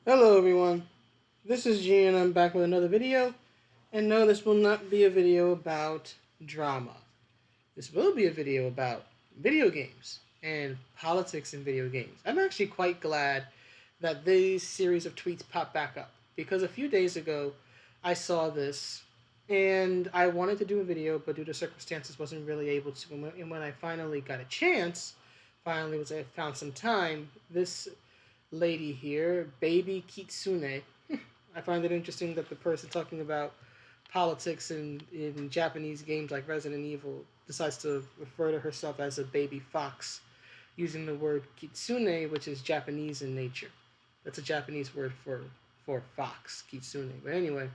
Hello everyone, this is G and I'm back with another video. And no, this will not be a video about drama. This will be a video about video games and politics in video games. I'm actually quite glad that these series of tweets popped back up because a few days ago I saw this and I wanted to do a video, but due to circumstances wasn't really able to. And when I finally got a chance, I found some time, this lady here, Baby Kitsune. I find it interesting that the person talking about politics in Japanese games like Resident Evil decides to refer to herself as a baby fox using the word kitsune, which is Japanese in nature. That's a Japanese word for fox, kitsune. But anyway,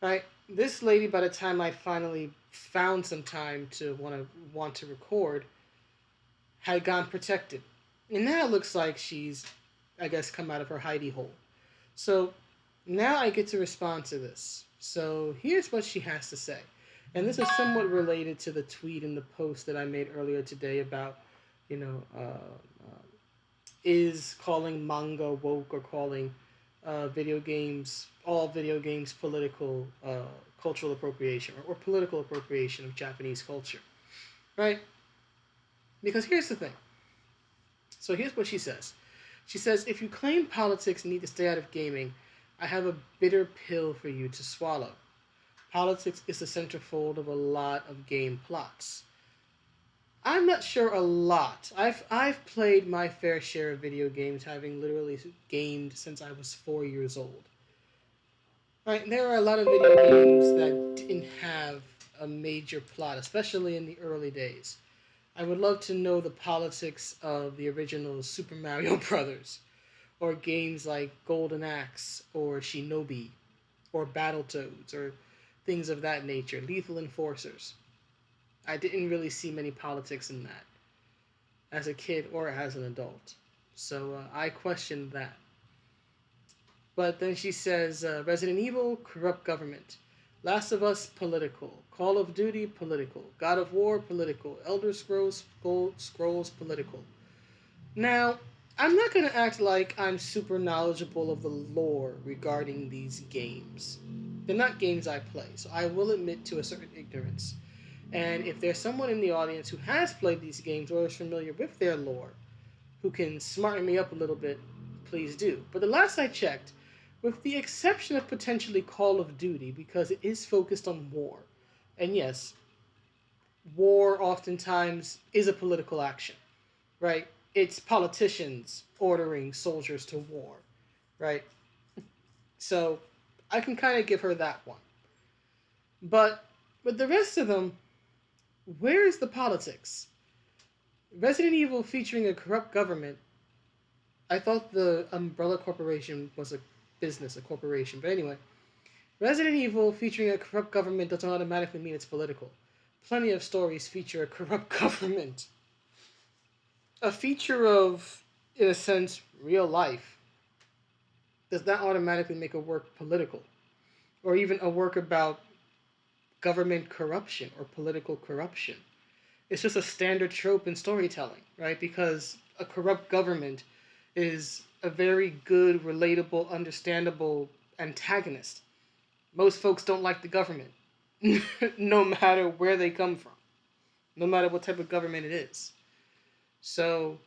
right, this lady, by the time I finally found some time to want to record, had gone protected. And now it looks like she's, I guess, come out of her hidey hole. So now I get to respond to this. So here's what she has to say. And this is somewhat related to the tweet and the post that I made earlier today about, you know, is calling manga woke or calling all video games political, cultural appropriation or political appropriation of Japanese culture, right? Because here's the thing. So here's what she says. She says, if you claim politics need to stay out of gaming, I have a bitter pill for you to swallow. Politics is the centerfold of a lot of game plots. I'm not sure a lot. I've played my fair share of video games, having literally gamed since I was 4 years old. Right, there are a lot of video games that didn't have a major plot, especially in the early days. I would love to know the politics of the original Super Mario Brothers, or games like Golden Axe, or Shinobi, or Battletoads, or things of that nature, Lethal Enforcers. I didn't really see many politics in that as a kid or as an adult. So I questioned that. But then she says Resident Evil, corrupt government. Last of Us, political. Call of Duty, political. God of War, political. Elder Scrolls, political. Now, I'm not going to act like I'm super knowledgeable of the lore regarding these games. They're not games I play, so I will admit to a certain ignorance. And if there's someone in the audience who has played these games or is familiar with their lore, who can smarten me up a little bit, please do. But the last I checked, with the exception of potentially Call of Duty, because it is focused on war, and yes, war oftentimes is a political action, right? It's politicians ordering soldiers to war, right? So I can kind of give her that one. But with the rest of them, where is the politics? Resident Evil featuring a corrupt government. I thought the Umbrella Corporation was a business, a corporation. But anyway, Resident Evil featuring a corrupt government doesn't automatically mean it's political. Plenty of stories feature a corrupt government. A feature of, in a sense, real life does not automatically make a work political, or even a work about government corruption or political corruption. It's just a standard trope in storytelling, right? Because a corrupt government is a very good, relatable, understandable antagonist. Most folks don't like the government, no matter where they come from, no matter what type of government it is. So,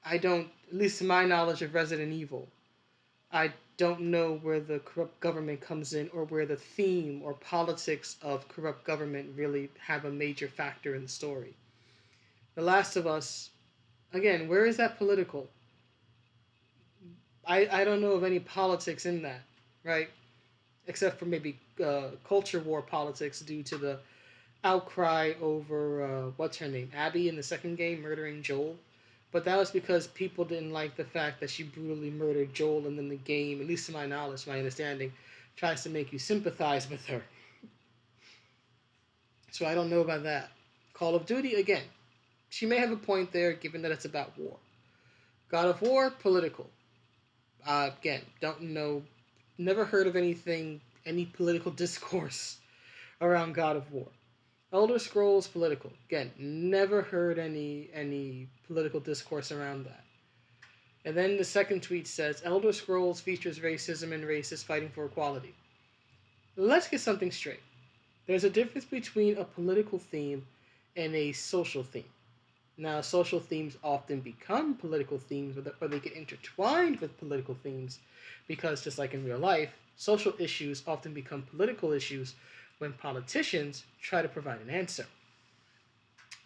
I don't, at least to my knowledge of Resident Evil, I don't know where the corrupt government comes in or where the theme or politics of corrupt government really have a major factor in the story. The Last of Us, again, where is that political? I don't know of any politics in that, right? Except for maybe culture war politics due to the outcry over what's her name, Abby in the second game murdering Joel. But that was because people didn't like the fact that she brutally murdered Joel, and then the game, at least to my knowledge, my understanding, tries to make you sympathize with her. So I don't know about that. Call of Duty, again, she may have a point there, given that it's about war. God of War, political. Again, don't know, never heard of any political discourse around God of War. Elder Scrolls, political. Again, never heard any political discourse around that. And then the second tweet says, Elder Scrolls features racism and racists fighting for equality. Let's get something straight. There's a difference between a political theme and a social theme. Now, social themes often become political themes, or they get intertwined with political themes, because just like in real life, social issues often become political issues when politicians try to provide an answer.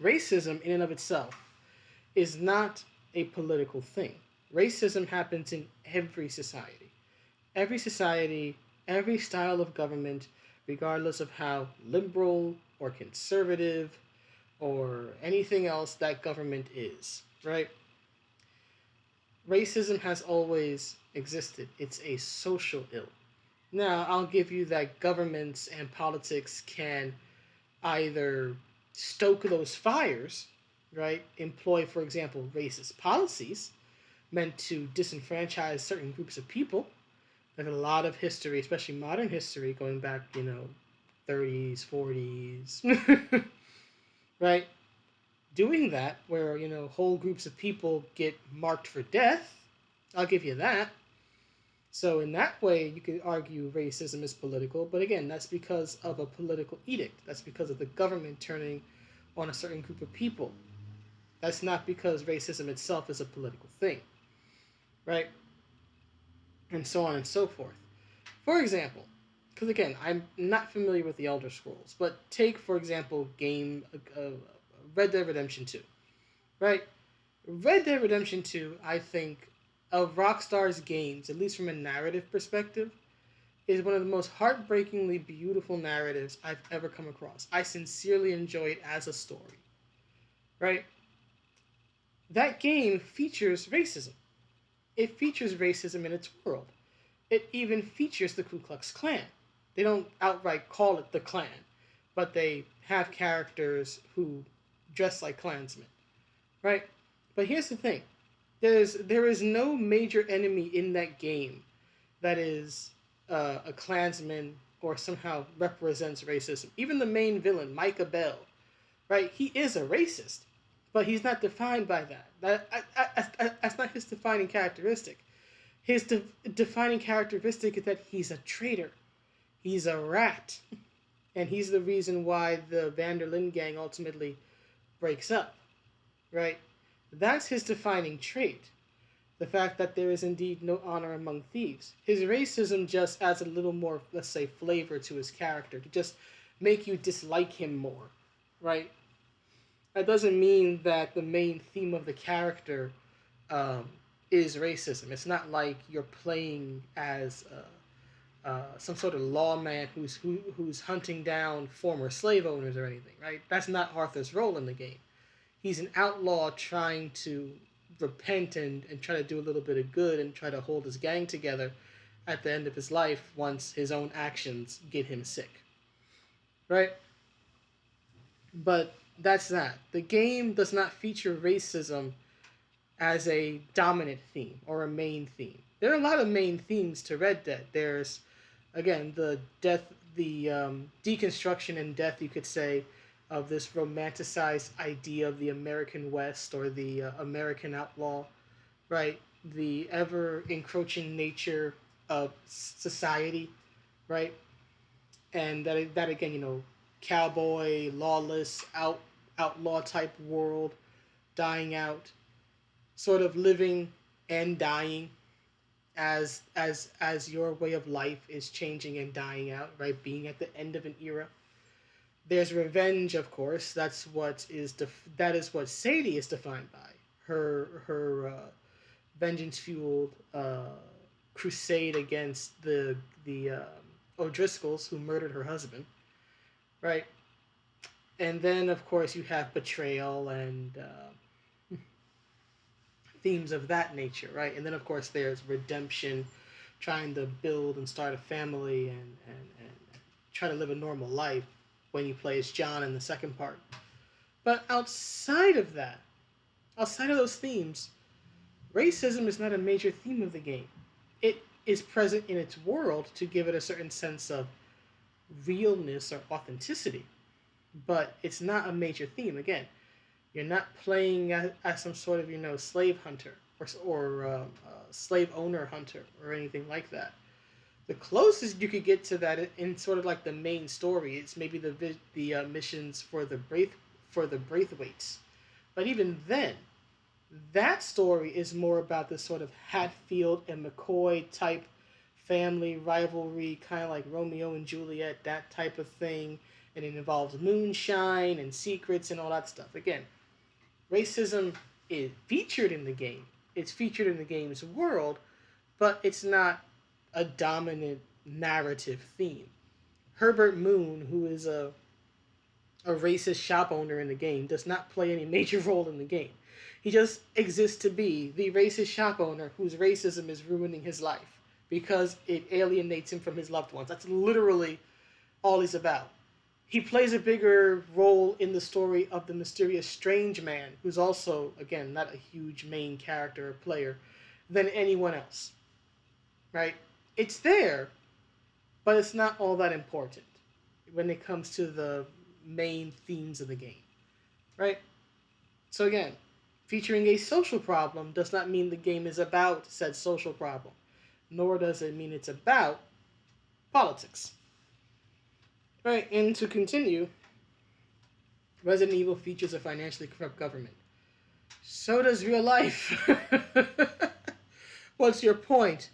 Racism, in and of itself, is not a political thing. Racism happens in every society. Every society, every style of government, regardless of how liberal or conservative or anything else that government is, right? Racism has always existed. It's a social ill. Now, I'll give you that governments and politics can either stoke those fires, right? Employ, for example, racist policies meant to disenfranchise certain groups of people. There's a lot of history, especially modern history, going back, 30s, 40s, right? Doing that, where, whole groups of people get marked for death, I'll give you that. So in that way, you could argue racism is political, but again, that's because of a political edict. That's because of the government turning on a certain group of people. That's not because racism itself is a political thing, right? And so on and so forth. For example, because again, I'm not familiar with the Elder Scrolls, but take, for example, Red Dead Redemption 2, right? Red Dead Redemption 2, I think, of Rockstar's games, at least from a narrative perspective, is one of the most heartbreakingly beautiful narratives I've ever come across. I sincerely enjoy it as a story, right? That game features racism. It features racism in its world. It even features the Ku Klux Klan. They don't outright call it the Klan, but they have characters who dress like Klansmen, right? But here's the thing: there is no major enemy in that game that is a Klansman or somehow represents racism. Even the main villain, Micah Bell, right? He is a racist, but he's not defined by that. That's not his defining characteristic. His defining characteristic is that he's a traitor. He's a rat. And he's the reason why the Vanderlyn gang ultimately breaks up, right? That's his defining trait. The fact that there is indeed no honor among thieves. His racism just adds a little more, let's say, flavor to his character to just make you dislike him more, right? That doesn't mean that the main theme of the character um, is racism. It's not like you're playing as some sort of lawman who's hunting down former slave owners or anything, right? That's not Arthur's role in the game. He's an outlaw trying to repent and try to do a little bit of good and try to hold his gang together at the end of his life once his own actions get him sick, right? But that's that. The game does not feature racism as a dominant theme or a main theme. There are a lot of main themes to Red Dead. There's, again, the death, the deconstruction and death, you could say, of this romanticized idea of the American West or the American outlaw, right? The ever encroaching nature of society, right? And that again, cowboy, lawless, outlaw type world dying out, sort of living and dying as your way of life is changing and dying out, right? Being at the end of an era. There's revenge, of course. That is what Sadie is defined by. Her vengeance fueled crusade against the O'Driscolls who murdered her husband, right? And then, of course, you have betrayal and themes of that nature, right? And then, of course, there's redemption, trying to build and start a family and try to live a normal life when you play as John in the second part. But outside of that, outside of those themes, racism is not a major theme of the game. It is present in its world to give it a certain sense of realness or authenticity, but it's not a major theme. Again, you're not playing as some sort of slave hunter. slave owner hunter or anything like that. The closest you could get to that in sort of like the main story, it's maybe the missions for the Braithwaites. But even then, that story is more about this sort of Hatfield and McCoy type family rivalry, kind of like Romeo and Juliet, that type of thing. And it involves moonshine and secrets and all that stuff. Again, racism is featured in the game. It's featured in the game's world, but it's not a dominant narrative theme. Herbert Moon, who is a racist shop owner in the game, does not play any major role in the game. He just exists to be the racist shop owner whose racism is ruining his life because it alienates him from his loved ones. That's literally all he's about. He plays a bigger role in the story of the mysterious strange man, who's also, again, not a huge main character or player, than anyone else. Right? It's there, but it's not all that important when it comes to the main themes of the game. Right? So again, featuring a social problem does not mean the game is about said social problem, nor does it mean it's about politics. Right, and to continue, Resident Evil features a financially corrupt government. So does real life. What's your point?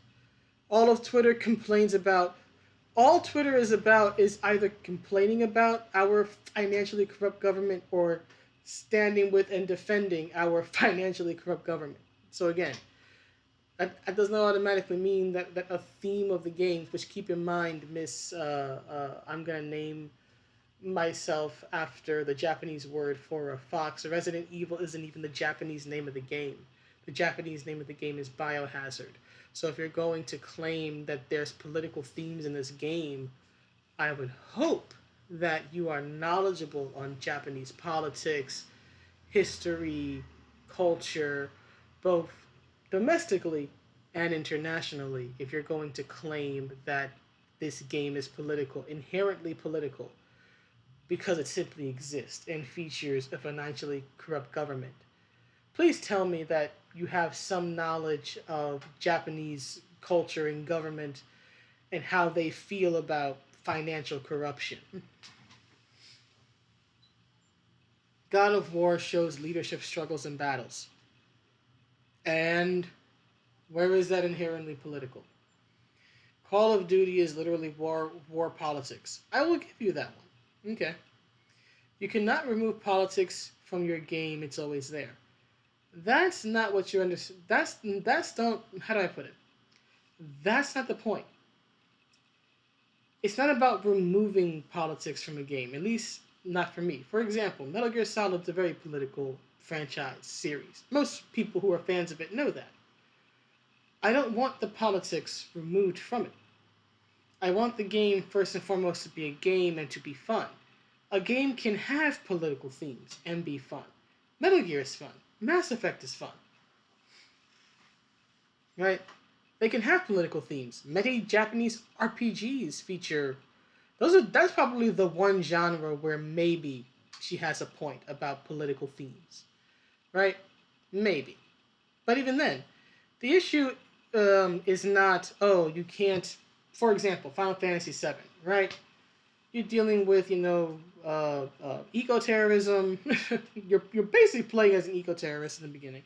All of Twitter complains about. All Twitter is about is either complaining about our financially corrupt government or standing with and defending our financially corrupt government. So again, that does not automatically mean that a theme of the game, which keep in mind, I'm going to name myself after the Japanese word for a fox. Resident Evil isn't even the Japanese name of the game. The Japanese name of the game is Biohazard. So if you're going to claim that there's political themes in this game, I would hope that you are knowledgeable on Japanese politics, history, culture, both domestically and internationally, if you're going to claim that this game is political, inherently political, because it simply exists and features a financially corrupt government. Please tell me that you have some knowledge of Japanese culture and government and how they feel about financial corruption. God of War shows leadership struggles and battles. And where is that inherently political? Call of Duty is literally war politics. I will give you that one. Okay. You cannot remove politics from your game, it's always there. That's not what you understand. That's don't how do I put it? That's not the point. It's not about removing politics from a game, at least not for me. For example, Metal Gear Solid is a very political franchise series. Most people who are fans of it know that. I don't want the politics removed from it. I want the game first and foremost to be a game and to be fun. A game can have political themes and be fun. Metal Gear is fun. Mass Effect is fun. Right? They can have political themes. Many Japanese RPGs feature that's probably the one genre where maybe she has a point about political themes. Right? Maybe. But even then, the issue is not, oh, you can't, for example, Final Fantasy VII, right? You're dealing with, eco-terrorism. you're basically playing as an eco-terrorist in the beginning.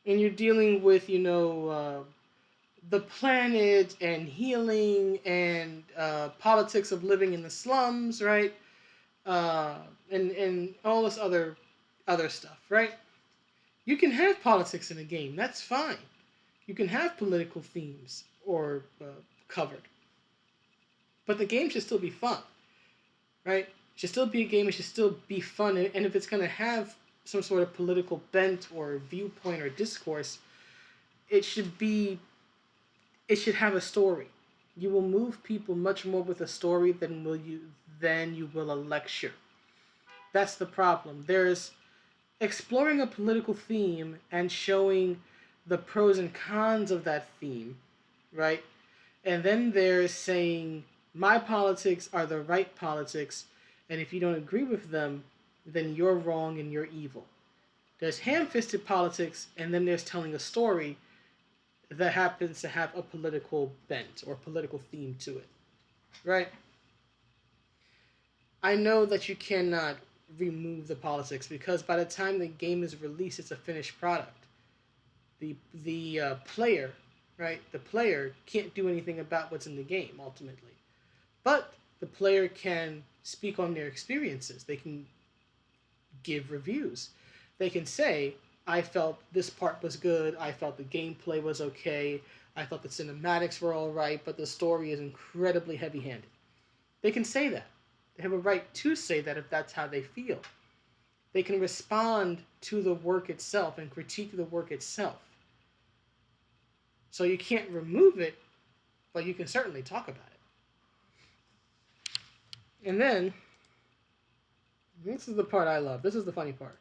And you're dealing with, the planet and healing and politics of living in the slums, right? And all this other stuff, right? You can have politics in a game. That's fine. You can have political themes or covered, but the game should still be fun, right? It should still be a game. It should still be fun. And if it's going to have some sort of political bent or viewpoint or discourse, it should be. It should have a story. You will move people much more with a story than you will a lecture. That's the problem. There's exploring a political theme and showing the pros and cons of that theme, right? And then there's saying my politics are the right politics, and if you don't agree with them, then you're wrong and you're evil. There's ham-fisted politics, and then there's telling a story that happens to have a political bent or political theme to it, right? I know that you cannot remove the politics because by the time the game is released, it's a finished product. The player, right? The player can't do anything about what's in the game ultimately, but the player can speak on their experiences. They can give reviews. They can say, I felt this part was good, I felt the gameplay was okay, I thought the cinematics were alright, but the story is incredibly heavy handed. They can say that. They have a right to say that if that's how they feel. They can respond to the work itself and critique the work itself. So you can't remove it, but you can certainly talk about it. And then, this is the part I love. This is the funny part.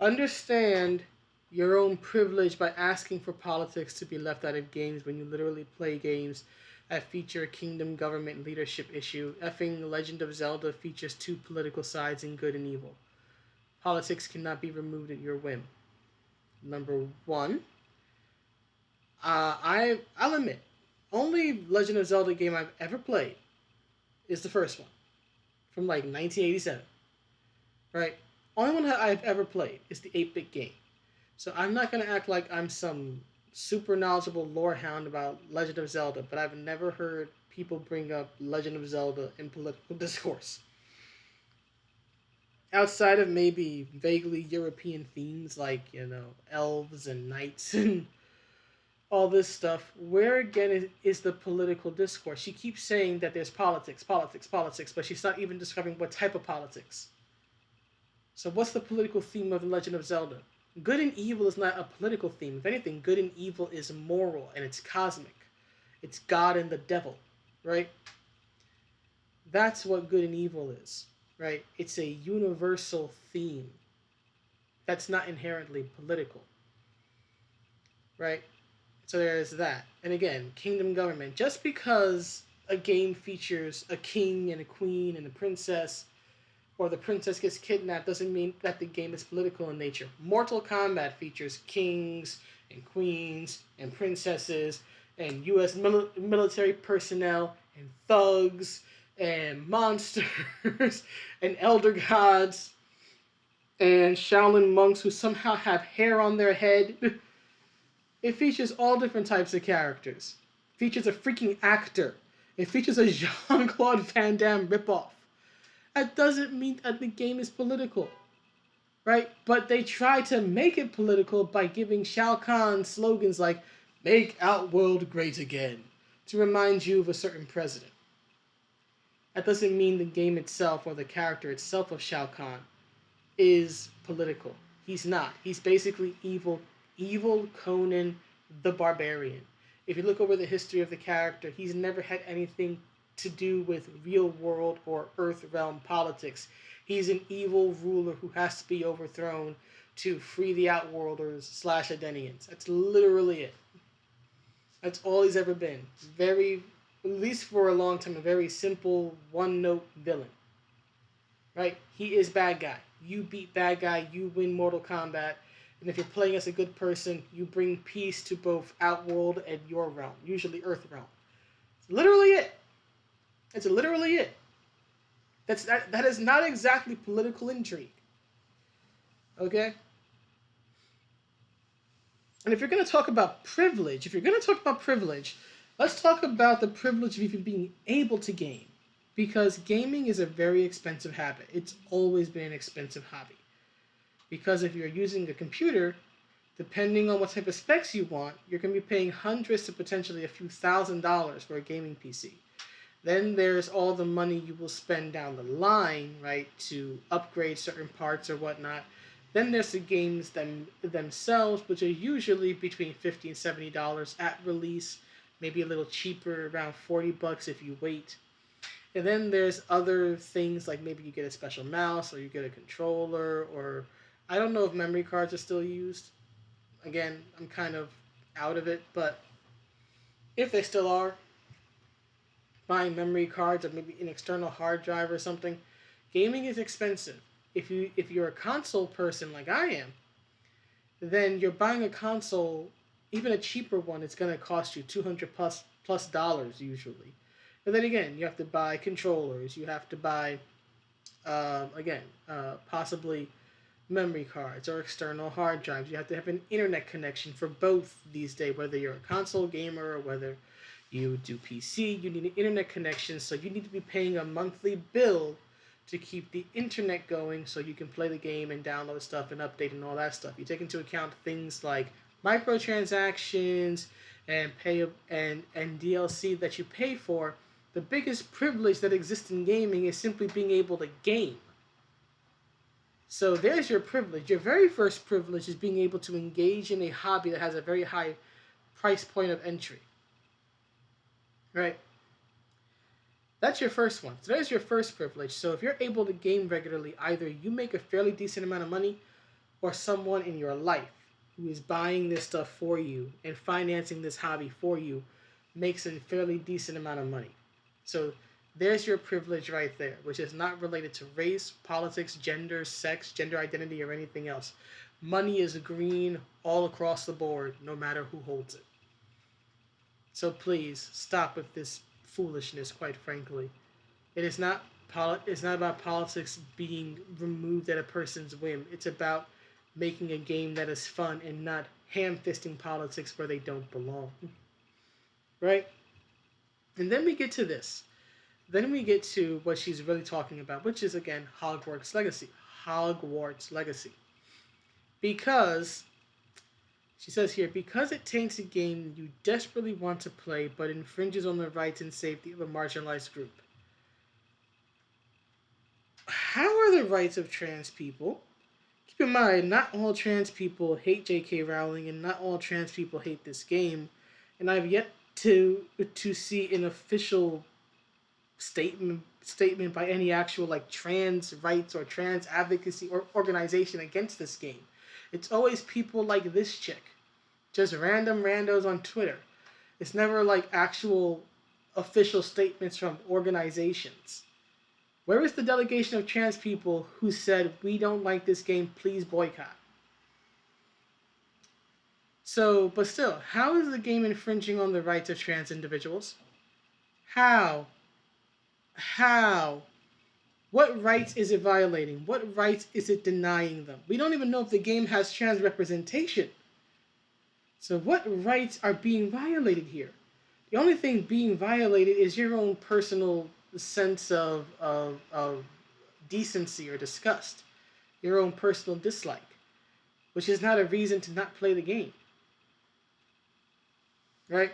Understand your own privilege by asking for politics to be left out of games when you literally play games that feature a kingdom government leadership issue. Effing Legend of Zelda features two political sides in good and evil. Politics cannot be removed at your whim. Number one, I'll admit, only Legend of Zelda game I've ever played is the first one from like 1987, right? Only one that I've ever played is the 8-bit game. So I'm not going to act like I'm some super knowledgeable lore hound about Legend of Zelda, but I've never heard people bring up Legend of Zelda in political discourse. Outside of maybe vaguely European themes like, elves and knights and all this stuff, where again is the political discourse? She keeps saying that there's politics, politics, politics, but she's not even describing what type of politics. So what's the political theme of The Legend of Zelda? Good and evil is not a political theme. If anything, good and evil is moral and it's cosmic. It's God and the devil, right? That's what good and evil is, right? It's a universal theme that's not inherently political, right? So there's that. And again, kingdom government. Just because a game features a king and a queen and a princess, or the princess gets kidnapped, doesn't mean that the game is political in nature. Mortal Kombat features kings and queens and princesses and U.S. military personnel and thugs and monsters and elder gods and Shaolin monks who somehow have hair on their head. It features all different types of characters. It features a freaking actor. It features a Jean-Claude Van Damme ripoff. That doesn't mean that the game is political, right? But they try to make it political by giving Shao Kahn slogans like, make Outworld great again, to remind you of a certain president. That doesn't mean the game itself or the character itself of Shao Kahn is political. He's not. He's basically evil. Evil Conan the Barbarian. If you look over the history of the character, he's never had anything to do with real world or earth realm politics. He's an evil ruler who has to be overthrown to free the Outworlders / Edenians. That's literally it. That's all he's ever been. Very, at least for a long time, a very simple one-note villain. Right? He is bad guy. You beat bad guy, you win Mortal Kombat. And if you're playing as a good person, you bring peace to both Outworld and your realm, usually Earth realm. It's literally it. That's literally it. That is not exactly political intrigue. Okay? And if you're going to talk about privilege, let's talk about the privilege of even being able to game. Because gaming is a very expensive habit. It's always been an expensive hobby. Because if you're using a computer, depending on what type of specs you want, you're going to be paying hundreds to potentially a few $1,000s for a gaming PC. Then there's all the money you will spend down the line, right, to upgrade certain parts or whatnot. Then there's the games themselves, which are usually between $50 and $70 at release, maybe a little cheaper, around $40 if you wait. And then there's other things like maybe you get a special mouse or you get a controller, or I don't know if memory cards are still used. Again, I'm kind of out of it, but if they still are, buying memory cards or maybe an external hard drive or something, gaming is expensive. if you're a console person like I am, then you're buying a console, even a cheaper one, it's going to cost you 200 plus dollars usually. And then again, you have to buy controllers, you have to buy possibly memory cards or external hard drives. You have to have an internet connection for both these days, whether you're a console gamer or whether you do PC, you need an internet connection, so you need to be paying a monthly bill to keep the internet going so you can play the game and download stuff and update and all that stuff. You take into account things like microtransactions and DLC that you pay for. The biggest privilege that exists in gaming is simply being able to game. So there's your privilege. Your very first privilege is being able to engage in a hobby that has a very high price point of entry. Right? That's your first one. So there's your first privilege. So if you're able to game regularly, either you make a fairly decent amount of money, or someone in your life who is buying this stuff for you and financing this hobby for you makes a fairly decent amount of money. So there's your privilege right there, which is not related to race, politics, gender, sex, gender identity, or anything else. Money is green all across the board, no matter who holds it. So please stop with this foolishness, quite frankly. It's not about politics being removed at a person's whim. It's about making a game that is fun and not ham-fisting politics where they don't belong. Right? And then we get to this. Then we get to what she's really talking about, which is, again, Hogwarts Legacy. Hogwarts Legacy. Because, she says here, because it taints a game you desperately want to play but infringes on the rights and safety of a marginalized group. How are the rights of trans people? Keep in mind, not all trans people hate J.K. Rowling, and not all trans people hate this game. And I've yet to see an official statement by any actual like trans rights or trans advocacy or organization against this game. It's always people like this chick, just random randos on Twitter. It's never like actual official statements from organizations. Where is the delegation of trans people who said, we don't like this game, please boycott? So, but still, how is the game infringing on the rights of trans individuals? How? What rights is it violating? What rights is it denying them? We don't even know if the game has trans representation. So what rights are being violated here? The only thing being violated is your own personal sense of decency or disgust, your own personal dislike, which is not a reason to not play the game. Right?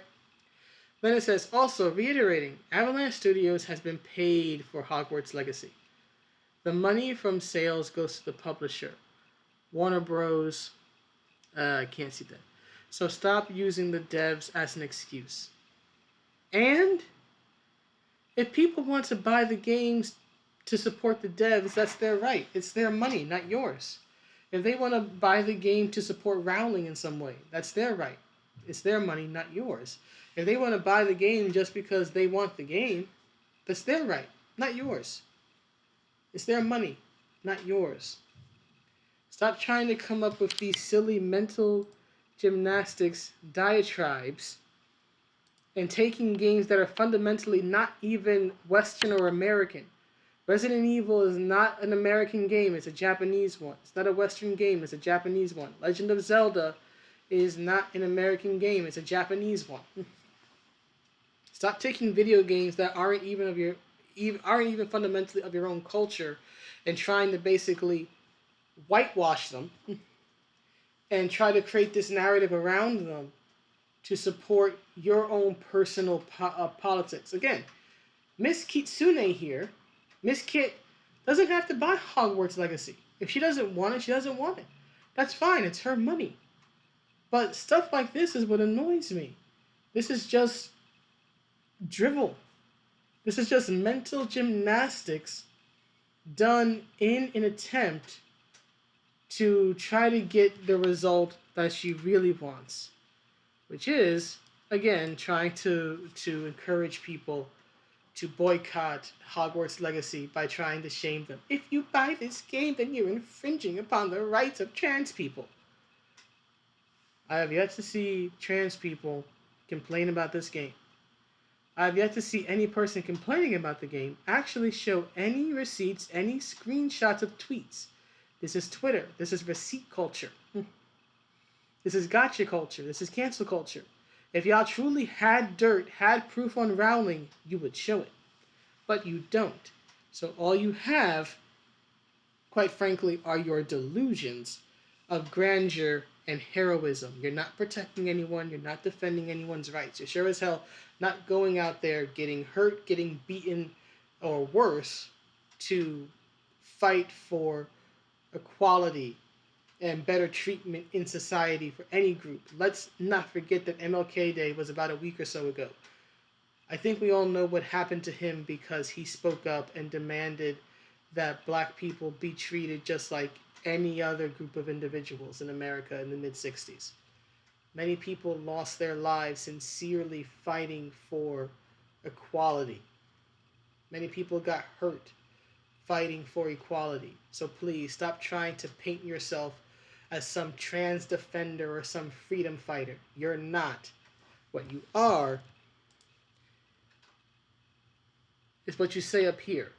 Then it says, also reiterating, Avalanche Studios has been paid for Hogwarts Legacy. The money from sales goes to the publisher, Warner Bros. I can't see that. So stop using the devs as an excuse. And if people want to buy the games to support the devs, that's their right. It's their money, not yours. If they want to buy the game to support Rowling in some way, that's their right. It's their money, not yours. If they want to buy the game just because they want the game, that's their right, not yours. It's their money, not yours. Stop trying to come up with these silly mental gymnastics diatribes and taking games that are fundamentally not even Western or American. Resident Evil is not an American game, it's a Japanese one. It's not a Western game, it's a Japanese one. Legend of Zelda is not an American game, it's a Japanese one. Stop taking video games that aren't even fundamentally of your own culture and trying to basically whitewash them and try to create this narrative around them to support your own personal politics. Again, Miss Kitsune here, Miss Kit, doesn't have to buy Hogwarts Legacy. If she doesn't want it, she doesn't want it. That's fine, it's her money. But stuff like this is what annoys me. This is just drivel. This is just mental gymnastics done in an attempt to try to get the result that she really wants, which is, again, trying to encourage people to boycott Hogwarts Legacy by trying to shame them. If you buy this game, then you're infringing upon the rights of trans people. I have yet to see trans people complain about this game. I have yet to see any person complaining about the game actually show any receipts, any screenshots of tweets. This is Twitter. This is receipt culture. This is gotcha culture. This is cancel culture. If y'all truly had dirt, had proof on Rowling, you would show it. But you don't. So all you have, quite frankly, are your delusions of grandeur and heroism. You're not protecting anyone. You're not defending anyone's rights. You're sure as hell not going out there getting hurt, getting beaten, or worse to fight for equality and better treatment in society for any group. Let's not forget that MLK Day was about a week or so ago. I think we all know what happened to him because he spoke up and demanded that black people be treated just like any other group of individuals in America in the mid-60s. Many people lost their lives sincerely fighting for equality. Many people got hurt fighting for equality. So please stop trying to paint yourself as some trans defender or some freedom fighter. You're not. What you are is what you say up here.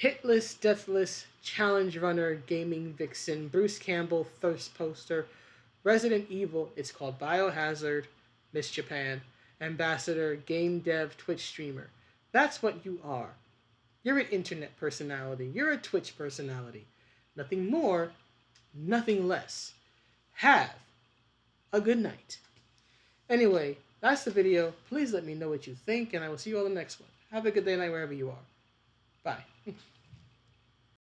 Hitless, deathless, challenge runner, gaming vixen, Bruce Campbell, thirst poster, Resident Evil, it's called Biohazard, Miss Japan, ambassador, game dev, Twitch streamer. That's what you are. You're an internet personality. You're a Twitch personality. Nothing more, nothing less. Have a good night. Anyway, that's the video. Please let me know what you think, and I will see you all in the next one. Have a good day night wherever you are. Bye.